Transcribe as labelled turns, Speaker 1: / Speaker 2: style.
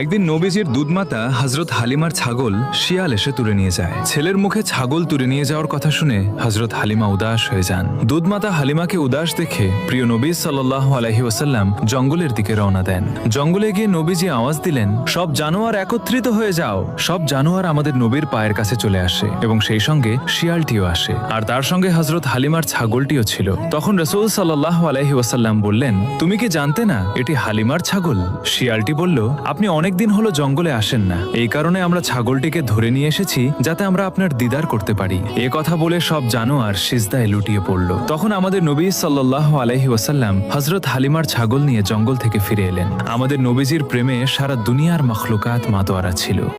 Speaker 1: একদিন নবীজির দুধমাতা হযরত হালিমার ছাগল শিয়াল এসে তুলে নিয়ে যায়। ছেলের মুখে ছাগল তুলে নিয়ে যাওয়ার কথা শুনে হযরত হালিমা উদাস হয়ে যান। দুধমাতা হালিমাকে উদাস দেখে প্রিয় নবী সাল্লাল্লাহু আলাইহি ওয়াসাল্লাম জঙ্গলের দিকে রওনা দেন। জঙ্গলে গিয়ে নবীজি আওয়াজ দিলেন, সব জানোয়ার একত্রিত হয়ে যাও। সব জানোয়ার আমাদের নবীর পায়ের কাছে চলে আসে এবং সেই সঙ্গে শিয়ালটিও আসে, আর তার সঙ্গে হযরত হালিমার ছাগলটিও ছিল। তখন রাসূল সাল্লাল্লাহু আলাইহি ওয়াসাল্লাম বললেন, তুমি কি জানতে না এটি হালিমার ছাগল? শিয়ালটি বলল, আপনি অনেকদিন হলো জঙ্গলে আসেন না, এই কারণে আমরা ছাগলটিকে ধরে নিয়ে এসেছি যাতে আমরা আপনার দিদার করতে পারি। এ কথা বলে সব জানোয়ার সিজদায় লুটিয়ে পড়ল। তখন আমাদের নবী সাল্লাল্লাহু আলাইহি ওয়াসাল্লাম হযরত হালিমার ছাগল নিয়ে জঙ্গল থেকে ফিরে এলেন। আমাদের নবীজির প্রেমে সারা দুনিয়ার মাখলুকাত মাতোয়ারা ছিল।